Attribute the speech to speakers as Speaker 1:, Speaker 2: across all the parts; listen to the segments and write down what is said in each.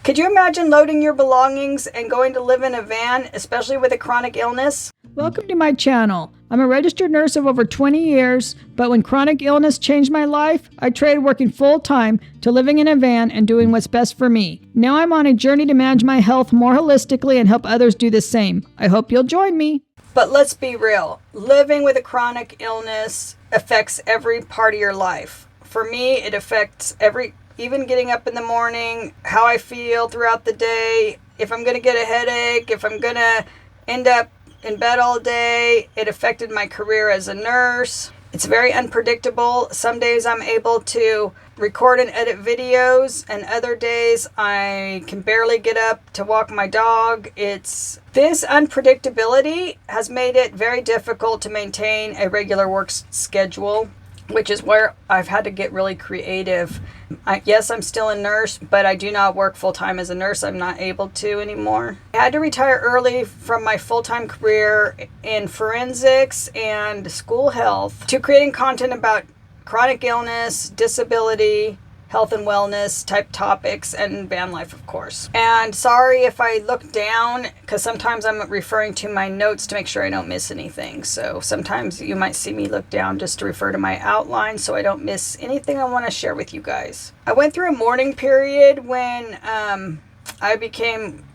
Speaker 1: Could you imagine loading your belongings and going to live in a van, especially with a chronic illness?
Speaker 2: Welcome to my channel. I'm a registered nurse of over 20 years, but when chronic illness changed my life, I traded working full-time to living in a van and doing what's best for me. Now I'm on a journey to manage my health more holistically and help others do the same. I hope you'll join me.
Speaker 1: But let's be real. Living with a chronic illness affects every part of your life. For me, it affects even getting up in the morning, how I feel throughout the day, if I'm going to get a headache, if I'm going to end up in bed all day. It affected my career as a nurse. It's very unpredictable. Some days I'm able to record and edit videos, and other days I can barely get up to walk my dog. This unpredictability has made it very difficult to maintain a regular work schedule, which is where I've had to get really creative. Yes, I'm still a nurse, but I do not work full-time as a nurse. I'm not able to anymore. I had to retire early from my full-time career in forensics and school health to creating content about chronic illness, disability, health and wellness type topics, and van life, of course. And sorry if I look down, because sometimes I'm referring to my notes to make sure I don't miss anything. So sometimes you might see me look down just to refer to my outline so I don't miss anything I want to share with you guys. I went through a mourning period when I became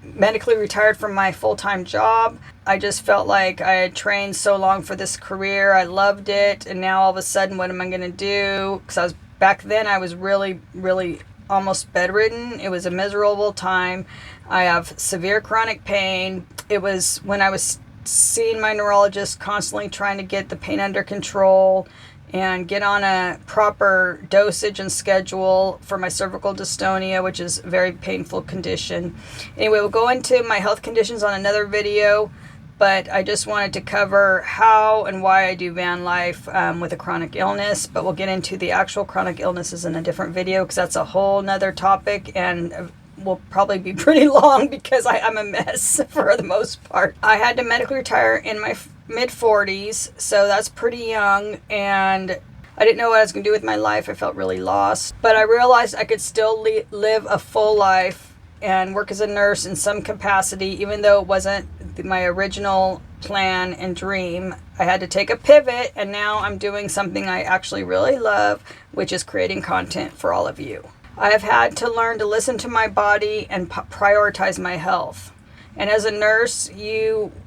Speaker 1: medically retired from my full-time job. I just felt like I had trained so long for this career. I loved it. And now all of a sudden, what am I going to do? Because back then I was really, really almost bedridden. It was a miserable time. I have severe chronic pain. It was when I was seeing my neurologist, constantly trying to get the pain under control and get on a proper dosage and schedule for my cervical dystonia, which is a very painful condition. Anyway, we'll go into my health conditions on another video, but I just wanted to cover how and why I do van life with a chronic illness. But we'll get into the actual chronic illnesses in a different video, because that's a whole nother topic and will probably be pretty long because I'm a mess for the most part. I had to medically retire in my mid-40s, so that's pretty young, and I didn't know what I was going to do with my life. I felt really lost, but I realized I could still live a full life and work as a nurse in some capacity, even though it wasn't my original plan and dream. I had to take a pivot, and now I'm doing something I actually really love, which is creating content for all of you. I have had to learn to listen to my body and prioritize my health. And as a nurse,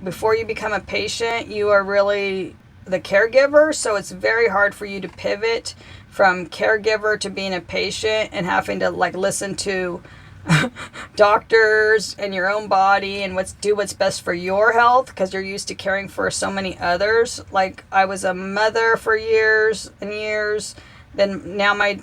Speaker 1: before you become a patient, you are really the caregiver, so it's very hard for you to pivot from caregiver to being a patient and having to listen to doctors and your own body and do what's best for your health, because you're used to caring for so many others. Like, I was a mother for years and years, then now my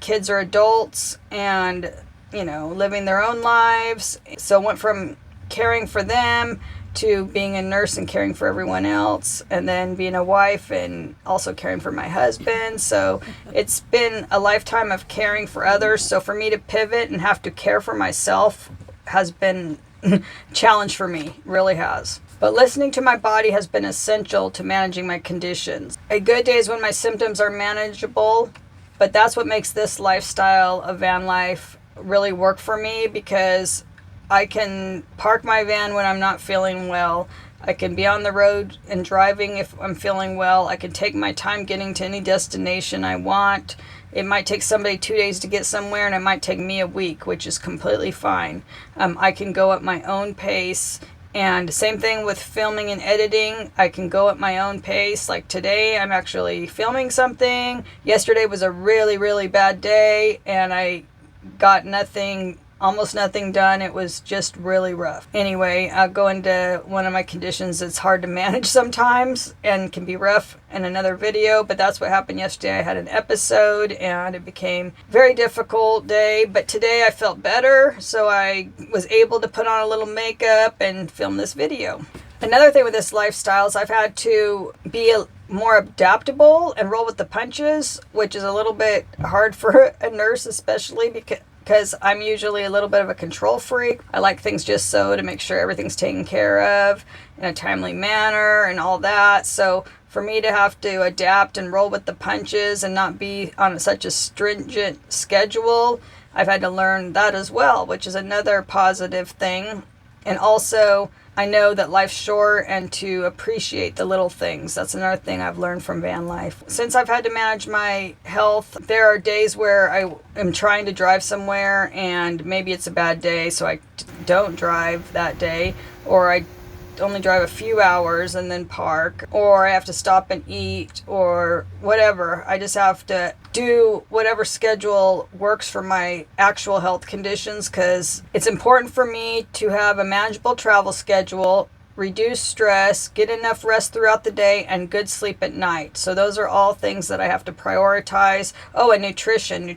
Speaker 1: kids are adults and living their own lives, so I went from caring for them to being a nurse and caring for everyone else, and then being a wife and also caring for my husband. So it's been a lifetime of caring for others. So for me to pivot and have to care for myself has been a challenge for me, really has. But listening to my body has been essential to managing my conditions. A good day is when my symptoms are manageable, but that's what makes this lifestyle of van life really work for me, because I can park my van when I'm not feeling well. I can be on the road and driving if I'm feeling well. I can take my time getting to any destination I want. It might take somebody 2 days to get somewhere, and it might take me a week, which is completely fine. I can go at my own pace. And same thing with filming and editing. I can go at my own pace. Like today, I'm actually filming something. Yesterday was a really, really bad day, and I got almost nothing done. It was just really rough. Anyway, I'll go into one of my conditions that's hard to manage sometimes and can be rough in another video, but that's what happened yesterday. I had an episode and it became a very difficult day, but today I felt better, so I was able to put on a little makeup and film this video. Another thing with this lifestyle is I've had to be more adaptable and roll with the punches, which is a little bit hard for a nurse, especially because I'm usually a little bit of a control freak. I like things just so to make sure everything's taken care of in a timely manner and all that. So for me to have to adapt and roll with the punches and not be on such a stringent schedule I've had to learn that as well, which is another positive thing. And also, I know that life's short and to appreciate the little things. That's another thing I've learned from van life. Since I've had to manage my health, there are days where I am trying to drive somewhere and maybe it's a bad day, so I don't drive that day, or I only drive a few hours and then park, or I have to stop and eat, or whatever. I just have to do whatever schedule works for my actual health conditions, because it's important for me to have a manageable travel schedule, reduce stress, get enough rest throughout the day, and good sleep at night. So those are all things that I have to prioritize. Oh, and nutrition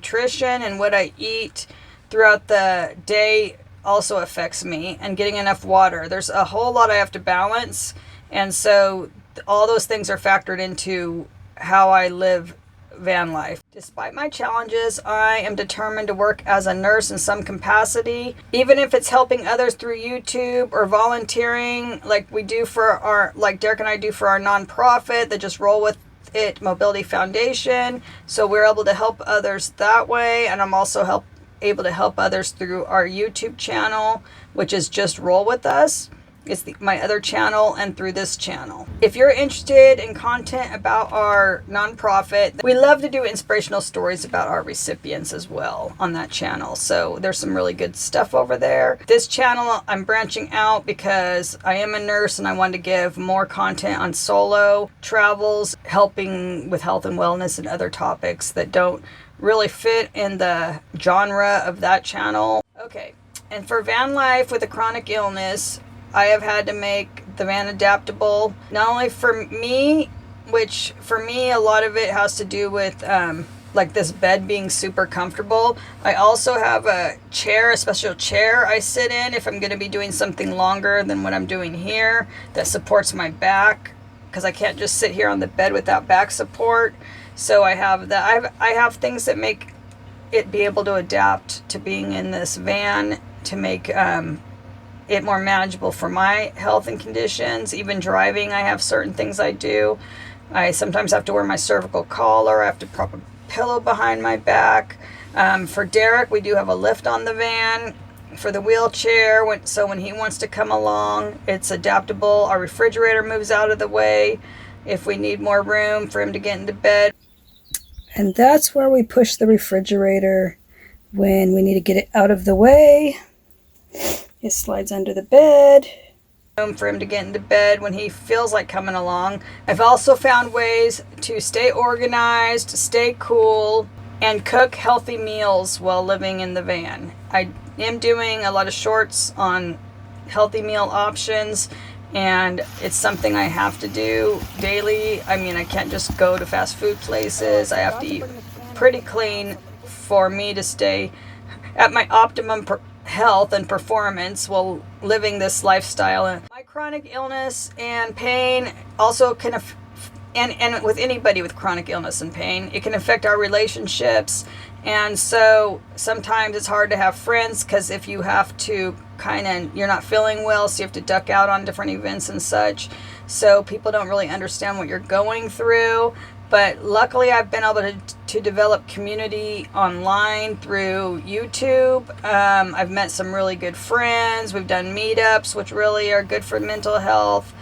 Speaker 1: and what I eat throughout the day also affects me, and getting enough water. There's a whole lot I have to balance, and so all those things are factored into how I live van life. Despite my challenges, I am determined to work as a nurse in some capacity, even if it's helping others through YouTube or volunteering like Derek and I do for our nonprofit, the Just Roll With It Mobility Foundation. So we're able to help others that way, and I'm also able to help others through our YouTube channel, which is Just Roll With Us. It's my other channel, and through this channel. If you're interested in content about our nonprofit, we love to do inspirational stories about our recipients as well on that channel. So there's some really good stuff over there. This channel, I'm branching out because I am a nurse and I want to give more content on solo travels, helping with health and wellness and other topics that don't really fit in the genre of that channel. Okay, and for van life with a chronic illness, I have had to make the van adaptable, not only for me, which for me a lot of it has to do with like this bed being super comfortable. I also have a special chair I sit in if I'm going to be doing something longer than what I'm doing here, that supports my back, because I can't just sit here on the bed without back support. So I have that. I have things that make it be able to adapt to being in this van, to make it more manageable for my health and conditions. Even driving, I have certain things I do. I sometimes have to wear my cervical collar. I have to prop a pillow behind my back. For Derek, we do have a lift on the van for the wheelchair, so when he wants to come along, it's adaptable. Our refrigerator moves out of the way if we need more room for him to get into bed. And that's where we push the refrigerator when we need to get it out of the way. It slides under the bed. Room for him to get into bed when he feels like coming along. I've also found ways to stay organized, stay cool, and cook healthy meals while living in the van. I am doing a lot of shorts on healthy meal options, and it's something I have to do daily. I mean, I can't just go to fast food places. I have to eat pretty clean for me to stay at my optimum health and performance while living this lifestyle. My chronic illness and pain also can and with anybody with chronic illness and pain, it can affect our relationships. And so sometimes it's hard to have friends, because if you have to you're not feeling well, so you have to duck out on different events and such. So people don't really understand what you're going through. But luckily, I've been able to develop community online through YouTube. I've met some really good friends. We've done meetups, which really are good for mental health.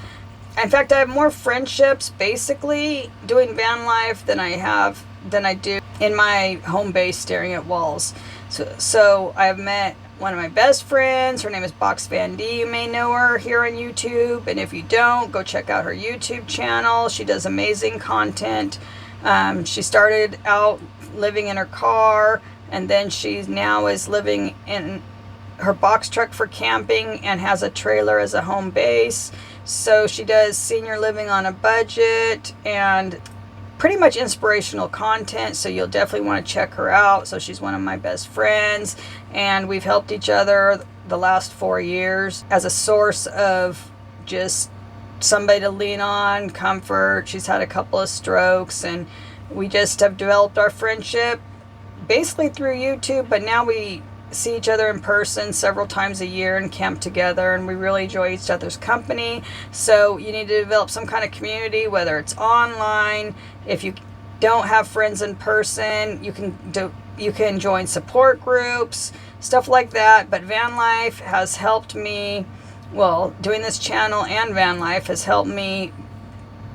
Speaker 1: In fact, I have more friendships basically doing van life than I do in my home base staring at walls. So I've met one of my best friends. Her name is Box Van D. You may know her here on YouTube. And if you don't, go check out her YouTube channel. She does amazing content. She started out living in her car, and then she now is living in her box truck for camping and has a trailer as a home base. So she does senior living on a budget and pretty much inspirational content, so you'll definitely want to check her out. So she's one of my best friends, and we've helped each other the last 4 years as a source of just somebody to lean on, comfort. She's had a couple of strokes, and we just have developed our friendship basically through YouTube, but now we see each other in person several times a year and camp together, and we really enjoy each other's company. So you need to develop some kind of community, whether it's online. If you don't have friends in person, you can You can join support groups, stuff like that. But van life has helped me, well, doing this channel and van life has helped me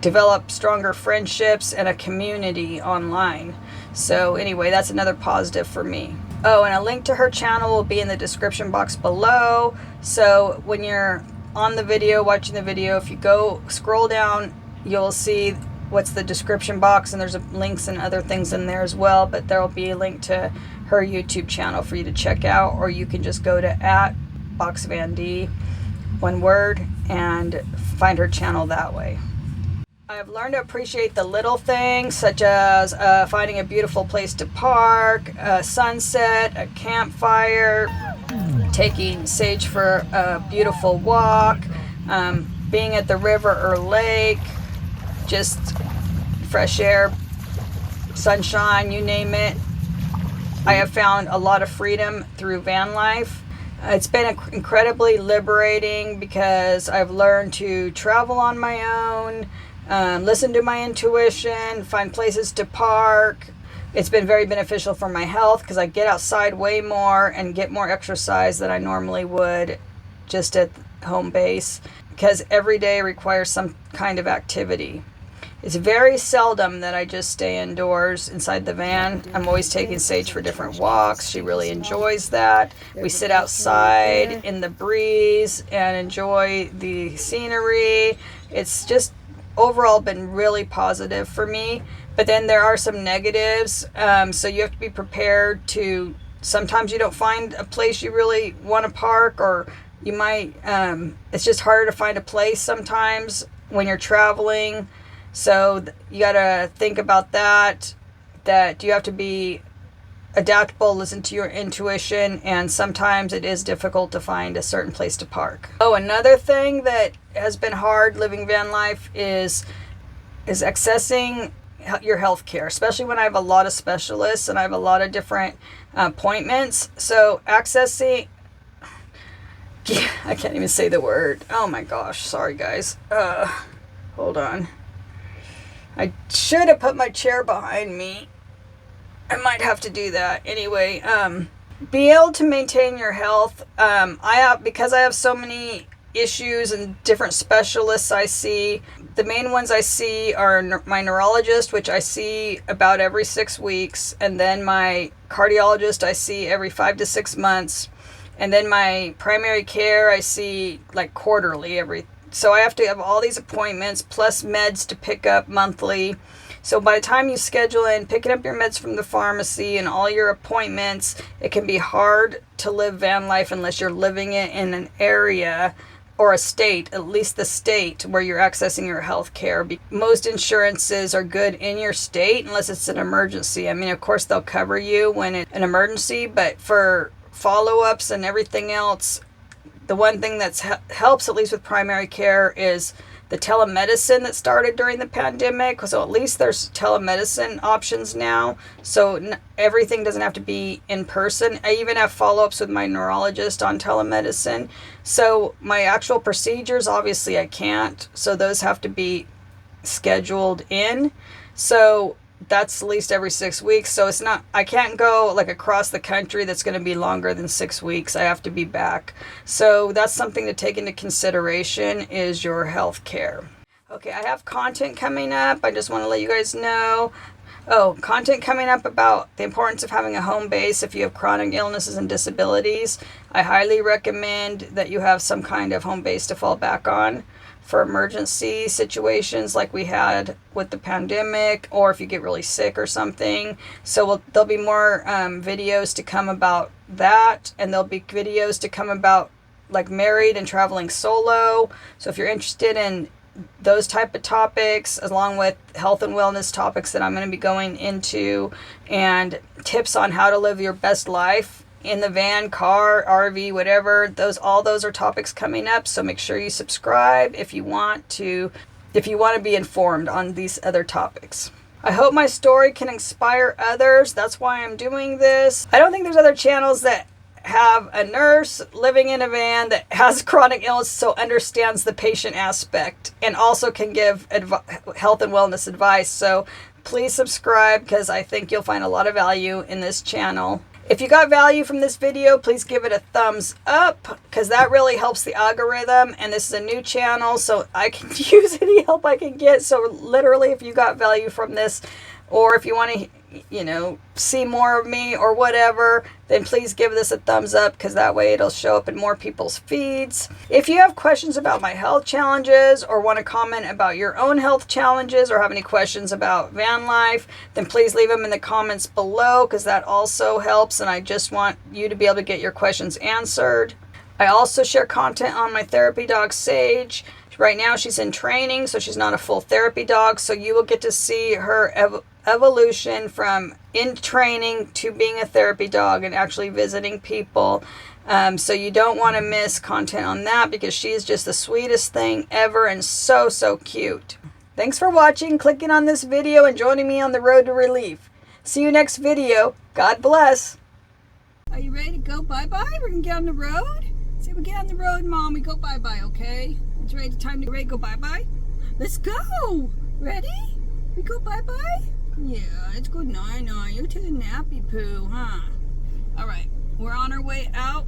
Speaker 1: develop stronger friendships and a community online. So anyway, that's another positive for me. Oh, and a link to her channel will be in the description box below. So when you're on the video, watching the video, if you go scroll down, you'll see what's the description box, and there's links and other things in there as well. But there will be a link to her YouTube channel for you to check out, or you can just go to @BoxVanD, one word, and find her channel that way. I've learned to appreciate the little things, such as finding a beautiful place to park, a sunset, a campfire, taking Sage for a beautiful walk, being at the river or lake, just fresh air, sunshine, you name it. I have found a lot of freedom through van life. It's been incredibly liberating because I've learned to travel on my own, listen to my intuition, find places to park. It's been very beneficial for my health because I get outside way more and get more exercise than I normally would just at home base, because every day requires some kind of activity. It's very seldom that I just stay indoors inside the van. I'm always taking Sage for different walks. She really enjoys that. We sit outside in the breeze and enjoy the scenery. It's just overall been really positive for me. But then there are some negatives. So you have to be prepared to, sometimes you don't find a place you really want to park, or you might, it's just harder to find a place sometimes when you're traveling. So you got to think about that you have to be adaptable, listen to your intuition, and sometimes it is difficult to find a certain place to park. Oh, another thing that has been hard living van life is accessing your health care, especially when I have a lot of specialists and I have a lot of different appointments. So accessing, I can't even say the word. Oh my gosh, sorry guys. Hold on. I should have put my chair behind me. I might have to do that. Anyway, be able to maintain your health. Because I have so many issues and different specialists I see. The main ones I see are my neurologist, which I see about every 6 weeks. And then my cardiologist I see every 5 to 6 months. And then my primary care I see like quarterly so I have to have all these appointments plus meds to pick up monthly. So by the time you schedule in picking up your meds from the pharmacy and all your appointments, it can be hard to live van life unless you're living it in an area or a state, at least the state where you're accessing your health care. Most insurances are good in your state unless it's an emergency. I mean, of course, they'll cover you when it's an emergency, but for follow-ups and everything else, the one thing that helps, at least with primary care, is the telemedicine that started during the pandemic. So at least there's telemedicine options now. So everything doesn't have to be in person. I even have follow-ups with my neurologist on telemedicine. So my actual procedures, obviously I can't. So those have to be scheduled in. So that's at least every 6 weeks. So it's not, I can't go like across the country that's going to be longer than 6 weeks. I have to be back. So that's something to take into consideration, is your health care. Okay, I have content coming up. I just want to let you guys know. Oh, content coming up about the importance of having a home base if you have chronic illnesses and disabilities. I highly recommend that you have some kind of home base to fall back on for emergency situations like we had with the pandemic, or if you get really sick or something. So there'll be more videos to come about that, and there'll be videos to come about like married and traveling solo. So if you're interested in those type of topics, along with health and wellness topics that I'm going to be going into, and tips on how to live your best life in the van, car, RV, whatever, all those are topics coming up. So make sure you subscribe if you want to be informed on these other topics. I hope my story can inspire others. That's why I'm doing this. I don't think there's other channels that have a nurse living in a van that has chronic illness, so understands the patient aspect and also can give health and wellness advice. So please subscribe because I think you'll find a lot of value in this channel. If you got value from this video, please give it a thumbs up because that really helps the algorithm. And this is a new channel, so I can use any help I can get. So literally, if you got value from this, or if you want to, see more of me or whatever, then please give this a thumbs up because that way it'll show up in more people's feeds. If you have questions about my health challenges or want to comment about your own health challenges or have any questions about van life, then please leave them in the comments below because that also helps, and I just want you to be able to get your questions answered. I also share content on my therapy dog, Sage. Right now she's in training, so she's not a full therapy dog, so you will get to see her evolution from in training to being a therapy dog and actually visiting people. So you don't want to miss content on that because she is just the sweetest thing ever and so, so cute. Thanks for watching, clicking on this video, and joining me on the road to relief. See you next video. God bless. Are you ready to go bye-bye? We're going to get on the road? Say we get on the road, Mom. We go bye-bye, okay? It's ready. Time to go bye-bye? Let's go. Ready? We go bye-bye? Yeah, it's good night-night. You're taking a nappy poo, huh? All right. We're on our way out.